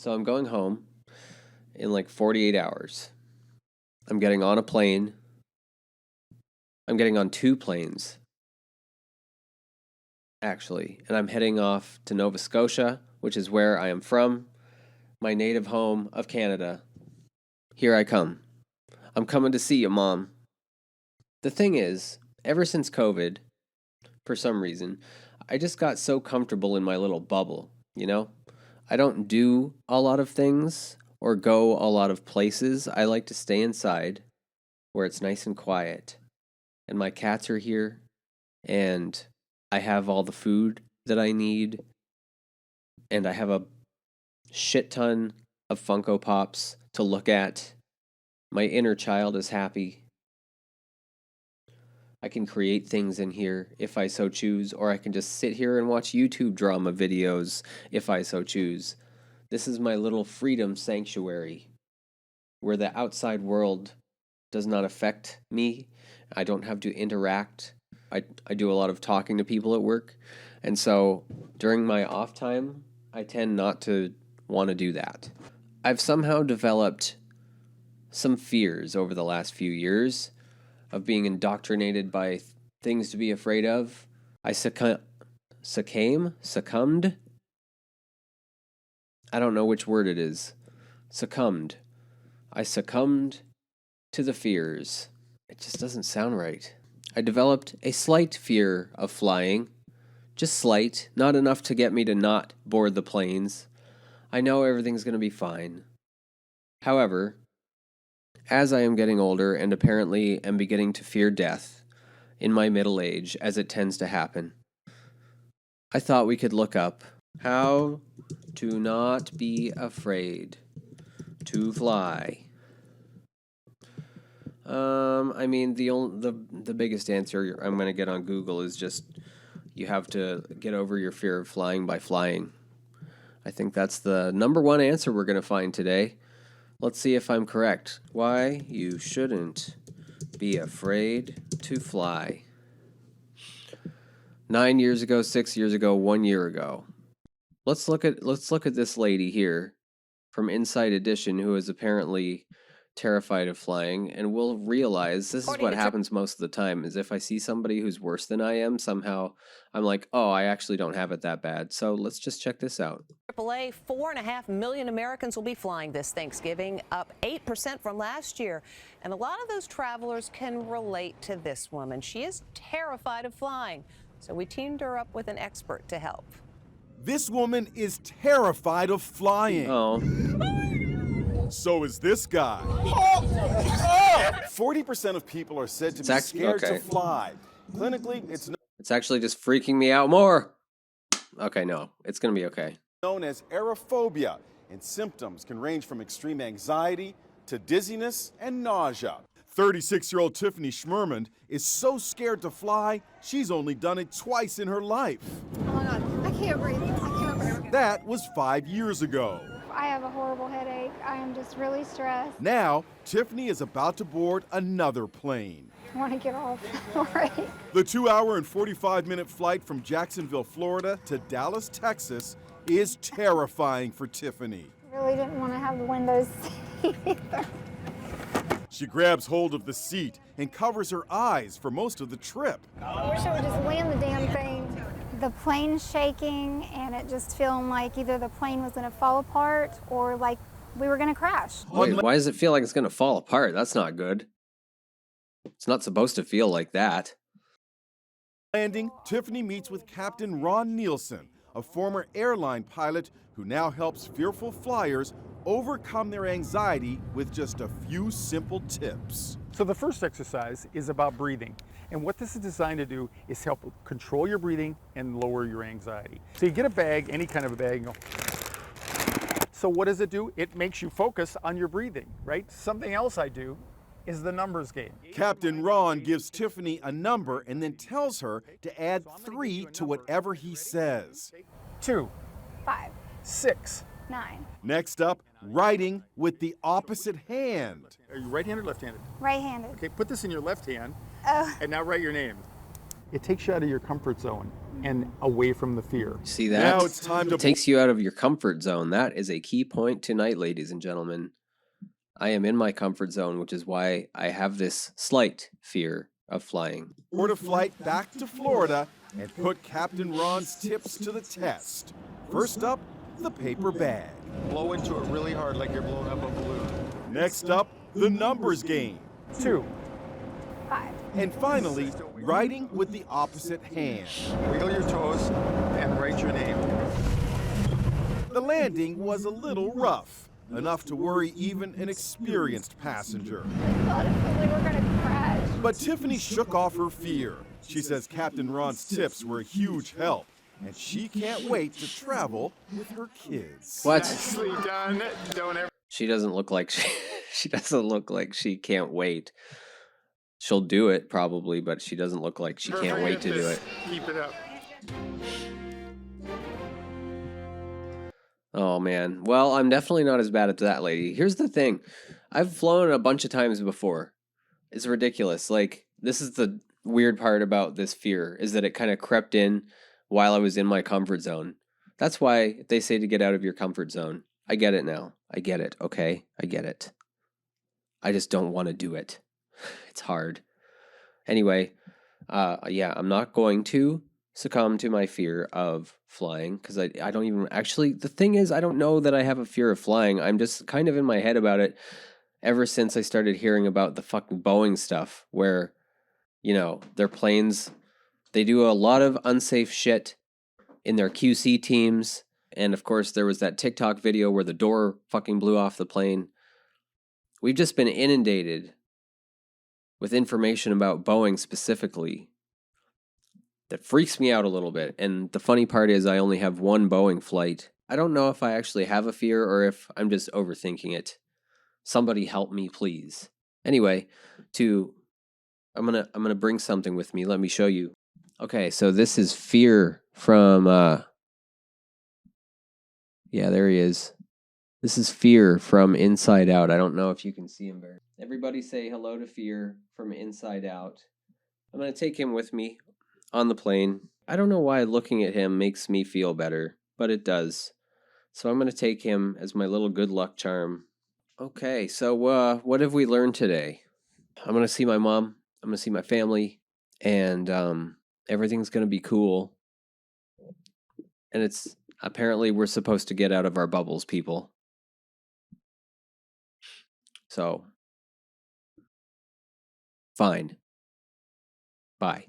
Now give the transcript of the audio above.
So I'm going home in like 48 hours. I'm getting on a plane. I'm getting on two planes, actually. And I'm heading off to Nova Scotia, which is where I am from, my native home of Canada. Here I come. I'm coming to see you, Mom. The thing is, ever since COVID, for some reason, I just got so comfortable in my little bubble, you know? I don't do a lot of things or go a lot of places. I like to stay inside where it's nice and quiet. And my cats are here, and I have all the food that I need, and I have a shit ton of Funko Pops to look at. My inner child is happy. I can create things in here if I so choose, or I can just sit here and watch YouTube drama videos if I so choose. This is my little freedom sanctuary where the outside world does not affect me. I don't have to interact. I do a lot of talking to people at work. And so during my off time, I tend not to want to do that. I've somehow developed some fears over the last few years of being indoctrinated by things to be afraid of. I succumbed. I don't know which word it is. Succumbed. I succumbed to the fears. It just doesn't sound right. I developed a slight fear of flying. Just slight, not enough to get me to not board the planes. I know everything's going to be fine. However, as I am getting older and apparently am beginning to fear death in my middle age, as it tends to happen, I thought we could look up how to not be afraid to fly. I mean, the biggest answer I'm going to get on Google is just you have to get over your fear of flying by flying. I think that's the number one answer we're going to find today. Let's see if I'm correct. Why you shouldn't be afraid to fly. 9 years ago, 6 years ago, 1 year ago. Let's look at this lady here from Inside Edition who is apparently terrified of flying, and we'll realize this is what happens most of the time is if I see somebody who's worse than I am, somehow I'm like, oh, I actually don't have it that bad. So let's just check this out. AAA, 4.5 million Americans will be flying this Thanksgiving, up 8% from last year. And a lot of those travelers can relate to this woman. She is terrified of flying. So we teamed her up with an expert to help. This woman is terrified of flying. Oh. So is this guy. 40% of people are said to be scared to fly. Clinically, it's actually just freaking me out more. Okay, no, it's going to be okay. Known as aerophobia, and symptoms can range from extreme anxiety to dizziness and nausea. 36-year-old Tiffany Schmerman is so scared to fly, she's only done it twice in her life. Oh my God, I can't breathe. I can't breathe. That was 5 years ago. I have a horrible headache. I am just really stressed. Now, Tiffany is about to board another plane. I want to get off already. The 2-hour and 45-minute flight from Jacksonville, Florida to Dallas, Texas is terrifying for Tiffany. I really didn't want to have the windows either. She grabs hold of the seat and covers her eyes for most of the trip. I wish I would just land the damn thing. The plane's shaking and it just feeling like either the plane was going to fall apart or like we were going to crash. Wait, why does it feel like it's going to fall apart? That's not good. It's not supposed to feel like that. Landing, Tiffany meets with Captain Ron Nielsen, a former airline pilot who now helps fearful flyers overcome their anxiety with just a few simple tips. So the first exercise is about breathing. And what this is designed to do is help control your breathing and lower your anxiety. So you get a bag, any kind of a bag, and go. So what does it do? It makes you focus on your breathing, right? Something else I do is the numbers game. Captain Ron gives Tiffany a number and then tells her to add 3 to whatever he says. 2, 5, 6, 9. Next up, writing with the opposite hand. Are you right-handed or left-handed? Right-handed. Okay, put this in your left hand Oh. and now write your name. It takes you out of your comfort zone. and away from the fear. See that? Now it's time to It takes you out of your comfort zone. That is a key point tonight, ladies and gentlemen. I am in my comfort zone, which is why I have this slight fear of flying. board a flight back to Florida and put Captain Ron's tips to the test. First up, the paper bag. Blow into it really hard like you're blowing up a balloon. Next up, the numbers game. 2, 5. And finally, writing with the opposite hand. Wiggle your toes and write your name. The landing was a little rough, enough to worry even an experienced passenger. Thought if we were gonna crash. But Tiffany shook off her fear. She says Captain Ron's tips were a huge help, and she can't wait to travel with her kids. What? Nicely done. Don't ever. She doesn't look like she doesn't look like she can't wait. She'll do it probably, but she doesn't look like she can't wait to do it. Keep it up. Oh man. Well, I'm definitely not as bad as that lady. Here's the thing. I've flown a bunch of times before. It's ridiculous. Like, this is the weird part about this fear, is that it kind of crept in while I was in my comfort zone. That's why they say to get out of your comfort zone. I get it now. I get it, okay? I get it. I just don't want to do it. It's hard. Anyway, yeah, I'm not going to succumb to my fear of flying because I don't even actually, the thing is, I don't know that I have a fear of flying. I'm just kind of in my head about it ever since I started hearing about the fucking Boeing stuff where, you know, their planes, they do a lot of unsafe shit in their QC teams. And of course, there was that TikTok video where the door fucking blew off the plane. We've just been inundated with information about Boeing specifically that freaks me out a little bit. And the funny part is I only have one Boeing flight. I don't know if I actually have a fear or if I'm just overthinking it. Somebody help me, please. Anyway, I'm gonna bring something with me. Let me show you. Okay, so this is Fear from yeah, there he is. This is Fear from Inside Out. I don't know if you can see him very. Everybody say hello to Fear from Inside Out. I'm going to take him with me on the plane. I don't know why looking at him makes me feel better, but it does. So I'm going to take him as my little good luck charm. Okay, so what have we learned today? I'm going to see my mom. I'm going to see my family. And everything's going to be cool. And it's apparently we're supposed to get out of our bubbles, people. So, fine. Bye.